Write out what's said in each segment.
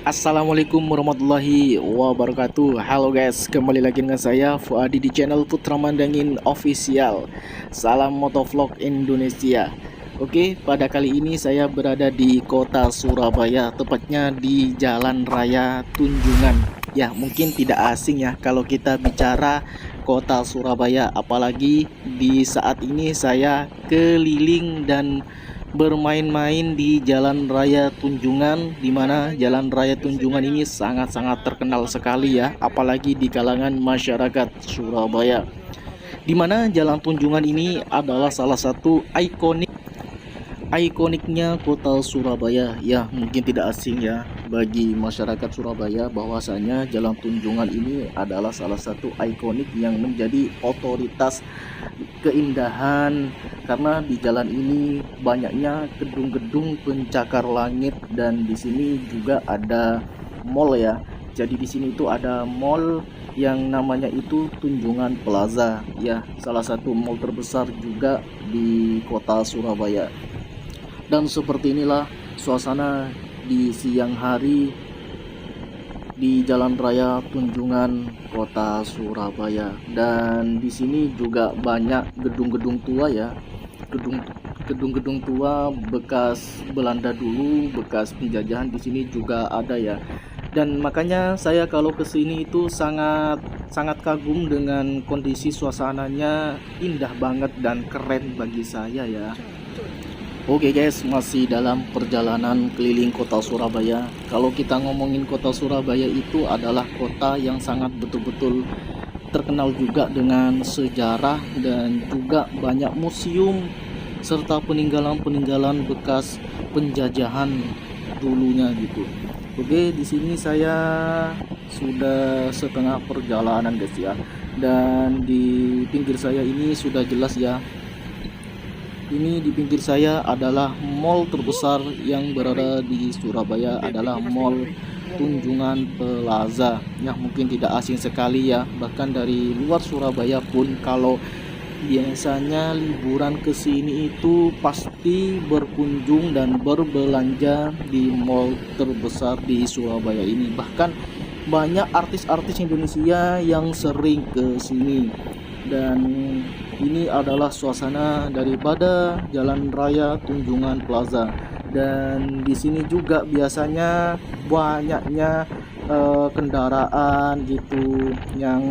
Assalamualaikum warahmatullahi wabarakatuh. Halo guys, kembali lagi dengan saya Fuadi di channel Putra Mandangin Official. Salam motovlog Indonesia. Oke, pada kali ini saya berada di kota Surabaya, tepatnya di Jalan Raya Tunjungan. Ya, mungkin tidak asing ya kalau kita bicara kota Surabaya, apalagi di saat ini saya keliling dan bermain-main di Jalan Raya Tunjungan, di mana Jalan Raya Tunjungan ini sangat-sangat terkenal sekali ya, apalagi di kalangan masyarakat Surabaya. Di mana Jalan Tunjungan ini adalah salah satu ikoniknya kota Surabaya. Ya, mungkin tidak asing ya bagi masyarakat Surabaya bahwasanya Jalan Tunjungan ini adalah salah satu ikonik yang menjadi otoritas keindahan, karena di jalan ini banyaknya gedung-gedung pencakar langit, dan di sini juga ada mall ya. Jadi di sini itu ada mall yang namanya itu Tunjungan Plaza ya, salah satu mall terbesar juga di kota Surabaya. Dan seperti inilah suasana di siang hari di Jalan Raya Tunjungan Kota Surabaya. Dan di sini juga banyak gedung-gedung tua ya, gedung-gedung tua bekas Belanda dulu, bekas penjajahan di sini juga ada ya. Dan makanya saya kalau ke sini itu sangat kagum dengan kondisi suasananya, indah banget dan keren bagi saya ya. Oke guys, masih dalam perjalanan keliling kota Surabaya. Kalau kita ngomongin kota Surabaya itu adalah kota yang sangat betul-betul terkenal juga dengan sejarah dan juga banyak museum serta peninggalan-peninggalan bekas penjajahan dulunya gitu. Oke, di sini saya sudah setengah perjalanan guys ya. Dan di pinggir saya ini sudah jelas ya. Ini di pinggir saya adalah mall terbesar yang berada di Surabaya, adalah Mall Tunjungan Plaza. Ya, mungkin tidak asing sekali ya, bahkan dari luar Surabaya pun kalau biasanya liburan ke sini itu pasti berkunjung dan berbelanja di mall terbesar di Surabaya ini. Bahkan banyak artis-artis Indonesia yang sering ke sini. Dan ini adalah suasana daripada Jalan Raya Tunjungan Plaza. Dan di sini juga biasanya banyaknya kendaraan gitu yang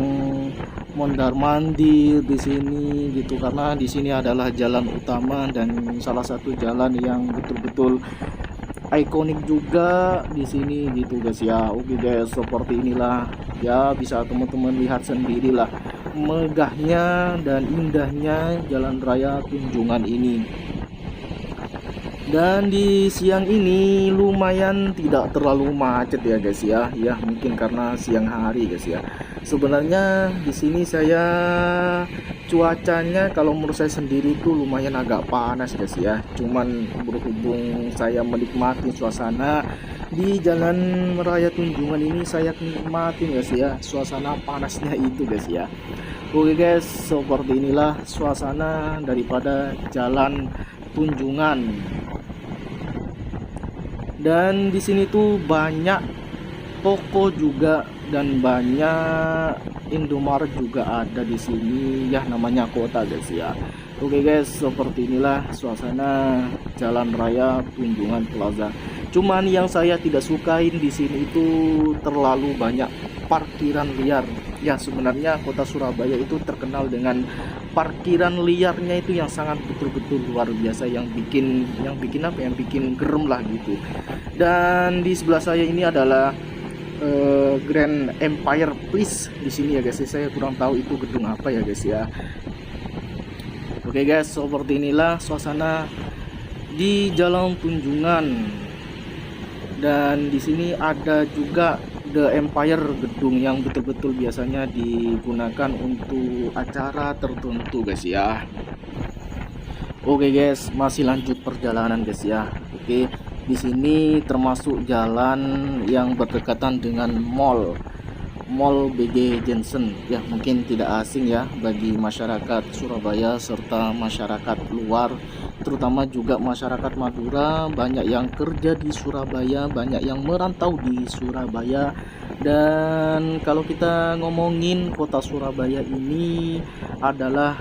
mondar-mandir di sini gitu, karena di sini adalah jalan utama dan salah satu jalan yang betul-betul ikonik juga di sini gitu guys ya. Oke guys, seperti inilah ya, bisa teman-teman lihat sendirilah megahnya dan indahnya Jalan Raya Tunjungan ini. Dan di siang ini lumayan tidak terlalu macet ya guys ya. Ya, mungkin karena siang hari guys ya. Sebenarnya di sini saya cuacanya kalau menurut saya sendiri itu lumayan agak panas guys ya. Cuman berhubung saya menikmati suasana di Jalan Raya Tunjungan ini, saya nikmatin guys ya suasana panasnya itu guys ya. Oke guys, seperti inilah suasana daripada Jalan Tunjungan. Dan di sini tuh banyak toko juga dan banyak Indomaret juga ada di sini ya, namanya kota guys ya. Oke guys, seperti inilah suasana Jalan Raya Tunjungan Plaza. Cuman yang saya tidak sukain di sini itu terlalu banyak parkiran liar. Ya, sebenarnya kota Surabaya itu terkenal dengan parkiran liarnya itu yang sangat betul-betul luar biasa, yang bikin apa, yang bikin gerem lah gitu. Dan di sebelah saya ini adalah Grand Empire Place di sini ya guys. Saya kurang tahu itu gedung apa ya guys ya. Oke guys, seperti inilah suasana di Jalan Tunjungan. Dan di sini ada juga The Empire, gedung yang betul-betul biasanya digunakan untuk acara tertentu guys ya. Oke guys, masih lanjut perjalanan guys ya. Oke, di sini termasuk jalan yang berdekatan dengan mall BG Jensen ya, mungkin tidak asing ya bagi masyarakat Surabaya serta masyarakat luar terutama juga masyarakat Madura, banyak yang kerja di Surabaya, banyak yang merantau di Surabaya. Dan kalau kita ngomongin kota Surabaya ini adalah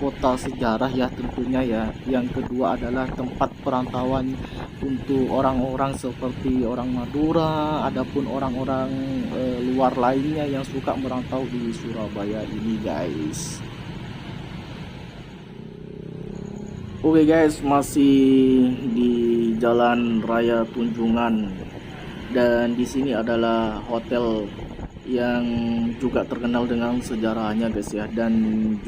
kota sejarah ya tentunya ya. Yang kedua adalah tempat perantauan untuk orang-orang seperti orang Madura, adapun orang-orang luar lainnya yang suka merantau di Surabaya ini guys. Oke guys, masih di Jalan Raya Tunjungan, dan di sini adalah hotel yang juga terkenal dengan sejarahnya guys ya. Dan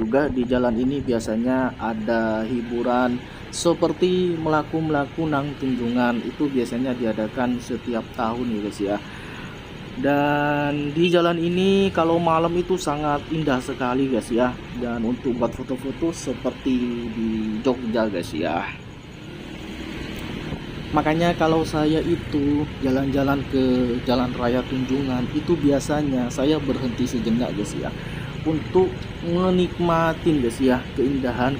juga di jalan ini biasanya ada hiburan seperti melaku-melaku nang Tunjungan, itu biasanya diadakan setiap tahun ya guys ya. Dan di jalan ini kalau malam itu sangat indah sekali guys ya, dan untuk buat foto-foto seperti di Jogja guys ya. Makanya kalau saya itu jalan-jalan ke Jalan Raya Tunjungan itu biasanya saya berhenti sejenak guys ya, untuk menikmatin guys ya keindahan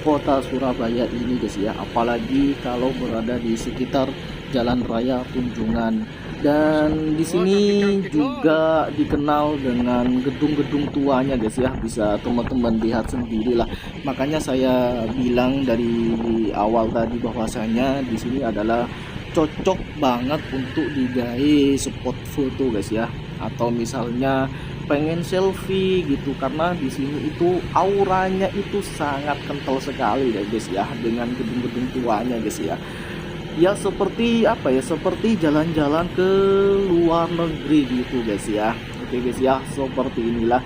kota Surabaya ini guys ya, apalagi kalau berada di sekitar Jalan Raya Tunjungan. Dan di sini juga dikenal dengan gedung-gedung tuanya guys ya, bisa teman-teman lihat sendirilah. Makanya saya bilang dari awal tadi bahwasanya di sini adalah cocok banget untuk digawe spot foto guys ya, atau misalnya pengen selfie gitu, karena di sini itu auranya itu sangat kental sekali ya guys ya, dengan gedung-gedung tuanya guys ya. Ya seperti apa ya, seperti jalan-jalan ke luar negeri gitu guys ya. Oke guys ya, seperti inilah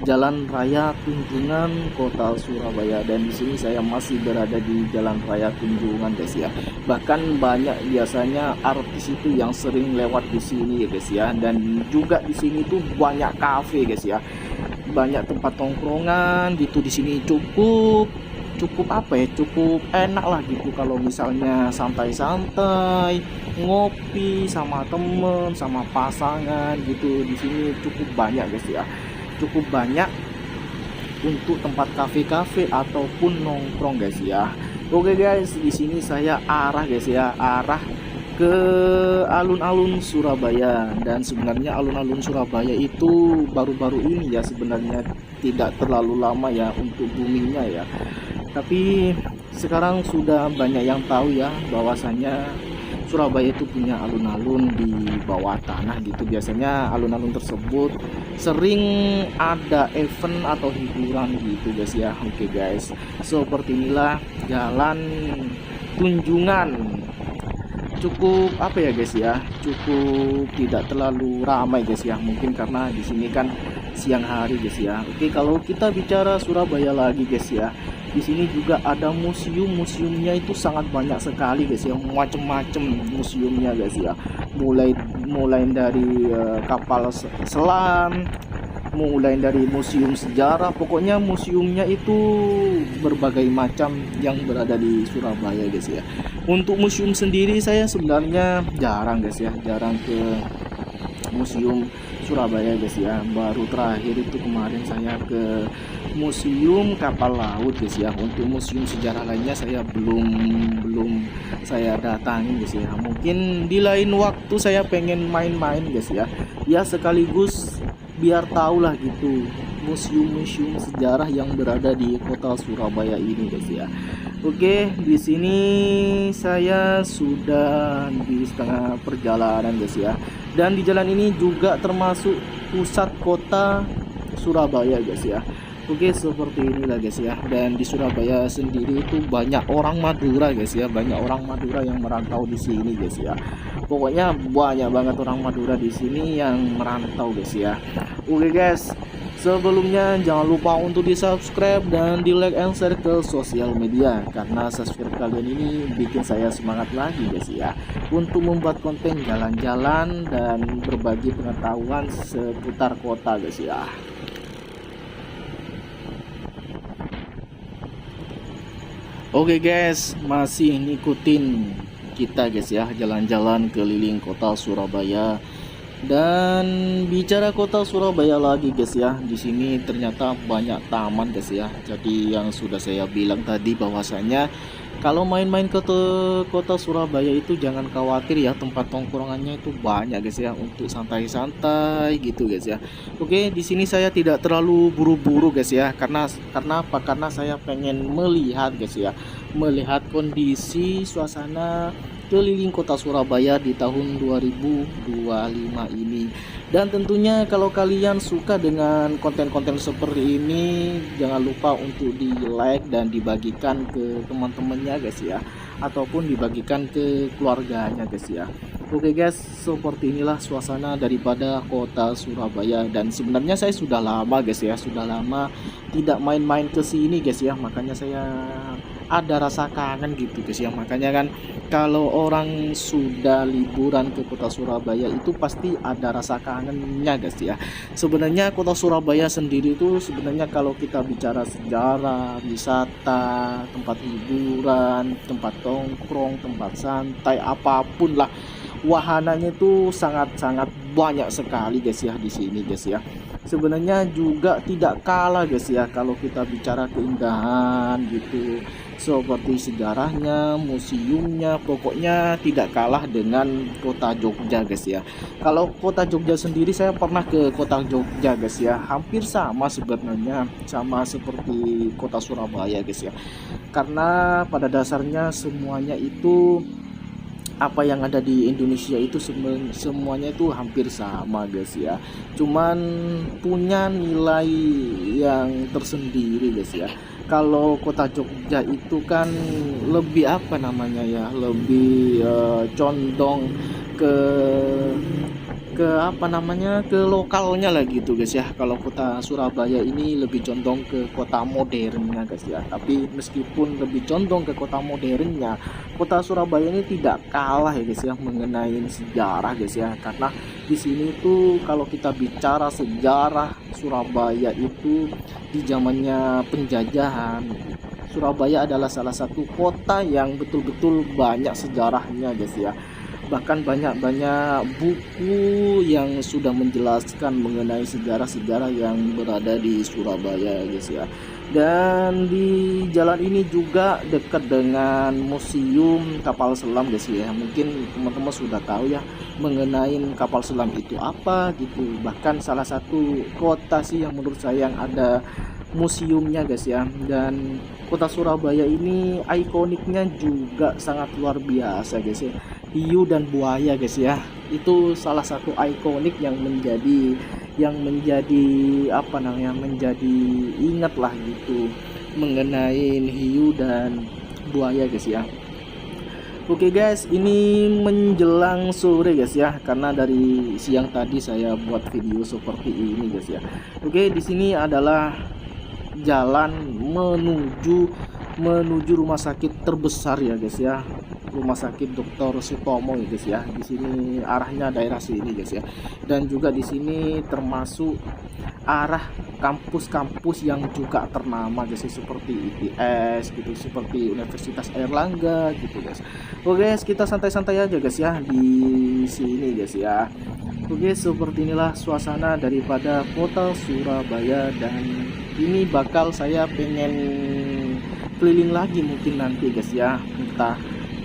Jalan Raya Tunjungan Kota Surabaya, dan di sini saya masih berada di Jalan Raya Tunjungan guys ya. Bahkan banyak biasanya artis itu yang sering lewat di sini ya guys ya, dan juga di sini tuh banyak kafe guys ya. Banyak tempat tongkrongan gitu di sini, cukup apa ya, cukup enak lah gitu kalau misalnya santai-santai ngopi sama temen sama pasangan gitu. Di sini cukup banyak guys ya, cukup banyak untuk tempat kafe-kafe ataupun nongkrong guys ya. Oke guys, di sini saya arah guys ya, arah ke alun-alun Surabaya. Dan sebenarnya alun-alun Surabaya itu baru-baru ini ya, sebenarnya tidak terlalu lama ya untuk boomingnya ya, tapi sekarang sudah banyak yang tahu ya bahwasanya Surabaya itu punya alun-alun di bawah tanah gitu. Biasanya alun-alun tersebut sering ada event atau hiburan gitu guys ya. Oke guys, seperti inilah Jalan Tunjungan. Cukup apa ya guys ya, cukup tidak terlalu ramai guys ya, mungkin karena di sini kan siang hari guys ya. Oke, kalau kita bicara Surabaya lagi guys ya, di sini juga ada museumnya itu sangat banyak sekali guys ya, macem-macem museumnya guys ya. Mulai dari kapal selam, mulai dari museum sejarah, pokoknya museumnya itu berbagai macam yang berada di Surabaya guys ya. Untuk museum sendiri saya sebenarnya jarang guys ya, jarang ke museum Surabaya guys ya. Baru terakhir itu kemarin saya ke museum kapal laut guys ya. Untuk museum sejarah lainnya saya belum saya datangi guys ya. Mungkin di lain waktu saya pengen main-main guys ya, ya sekaligus biar tahu lah gitu museum-museum sejarah yang berada di kota Surabaya ini guys ya. Oke, di sini saya sudah di setengah perjalanan guys ya. Dan di jalan ini juga termasuk pusat kota Surabaya guys ya. Oke, seperti inilah guys ya. Dan di Surabaya sendiri itu banyak orang Madura guys ya, banyak orang Madura yang merantau di sini guys ya. Pokoknya banyak banget orang Madura di sini yang merantau guys ya. Oke guys, sebelumnya jangan lupa untuk di subscribe dan di like and share ke sosial media, karena subscribe kalian ini bikin saya semangat lagi guys ya, untuk membuat konten jalan-jalan dan berbagi pengetahuan seputar kota guys ya. Oke guys, masih ngikutin kita guys ya, jalan-jalan keliling kota Surabaya. Dan bicara kota Surabaya lagi guys ya, di sini ternyata banyak taman guys ya. Jadi yang sudah saya bilang tadi bahwasanya kalau main-main ke kota Surabaya itu jangan khawatir ya, tempat tongkrongannya itu banyak guys ya untuk santai-santai gitu guys ya. Oke, di sini saya tidak terlalu buru-buru guys ya, karena apa? Karena saya pengen melihat guys ya, melihat kondisi suasana keliling kota Surabaya di tahun 2025 ini. Dan tentunya kalau kalian suka dengan konten-konten seperti ini, jangan lupa untuk di like dan dibagikan ke teman-temannya guys ya, ataupun dibagikan ke keluarganya guys ya. Oke guys, seperti inilah suasana daripada kota Surabaya. Dan sebenarnya saya sudah lama guys ya, sudah lama tidak main-main ke sini guys ya, makanya saya ada rasa kangen gitu guys ya. Makanya kan kalau orang sudah liburan ke kota Surabaya itu pasti ada rasa kangennya guys ya. Sebenarnya kota Surabaya sendiri itu sebenarnya kalau kita bicara sejarah, wisata, tempat hiburan, tempat tongkrong, tempat santai, apapun lah, wahananya itu sangat-sangat banyak sekali guys ya di sini guys ya. Sebenarnya juga tidak kalah guys ya kalau kita bicara keindahan gitu, seperti sejarahnya, museumnya, pokoknya tidak kalah dengan kota Jogja guys ya. Kalau kota Jogja sendiri saya pernah ke kota Jogja guys ya, hampir sama sebenarnya, sama seperti kota Surabaya guys ya. Karena pada dasarnya semuanya itu apa yang ada di Indonesia itu semuanya itu hampir sama guys ya, cuman punya nilai yang tersendiri guys ya. Kalau kota Jogja itu kan lebih apa namanya ya, lebih condong ke apa namanya, ke lokalnya lah gitu guys ya. Kalau kota Surabaya ini lebih condong ke kota modernnya guys ya. Tapi meskipun lebih condong ke kota modernnya, kota Surabaya ini tidak kalah ya guys ya mengenai sejarah guys ya. Karena di sini tuh kalau kita bicara sejarah Surabaya itu di zamannya penjajahan, Surabaya adalah salah satu kota yang betul-betul banyak sejarahnya guys ya. Bahkan banyak-banyak buku yang sudah menjelaskan mengenai sejarah-sejarah yang berada di Surabaya guys ya. Dan di jalan ini juga dekat dengan museum kapal selam guys ya. Mungkin teman-teman sudah tahu ya mengenai kapal selam itu apa gitu. Bahkan salah satu kota sih yang menurut saya yang ada museumnya guys ya. Dan kota Surabaya ini ikoniknya juga sangat luar biasa guys ya. Hiu dan buaya guys ya, itu salah satu ikonik yang menjadi apa namanya, menjadi ingat lah gitu mengenai hiu dan buaya guys ya. Oke guys, ini menjelang sore guys ya, karena dari siang tadi saya buat video seperti ini guys ya. Oke, di sini adalah jalan menuju rumah sakit terbesar ya guys ya, Rumah Sakit Dr. Sutomo ya guys ya. Di sini arahnya daerah sini guys ya. Dan juga di sini termasuk arah kampus-kampus yang juga ternama guys ya, seperti ITS gitu, seperti Universitas Airlangga gitu guys. Oke guys, kita santai-santai aja guys ya di sini guys ya. Oke, seperti inilah suasana daripada kota Surabaya. Dan ini bakal saya pengen keliling lagi mungkin nanti guys ya, entah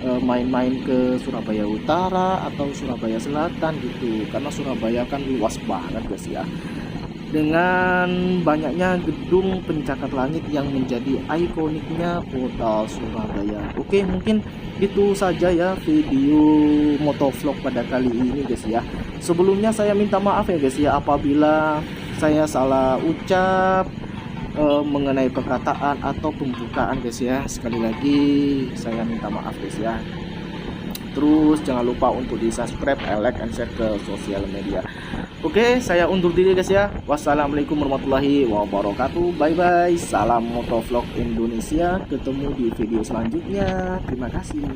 main-main ke Surabaya Utara atau Surabaya Selatan gitu, karena Surabaya kan luas banget guys ya, dengan banyaknya gedung pencakar langit yang menjadi ikoniknya kota Surabaya. Oke, mungkin itu saja ya video motovlog pada kali ini guys ya. Sebelumnya saya minta maaf ya guys ya apabila saya salah ucap mengenai perkataan atau pembukaan guys ya. Sekali lagi saya minta maaf guys ya. Terus jangan lupa untuk di subscribe, like, and share ke sosial media. Oke, saya undur diri guys ya. Wassalamualaikum warahmatullahi wabarakatuh. Bye bye. Salam motovlog Indonesia. Ketemu di video selanjutnya. Terima kasih.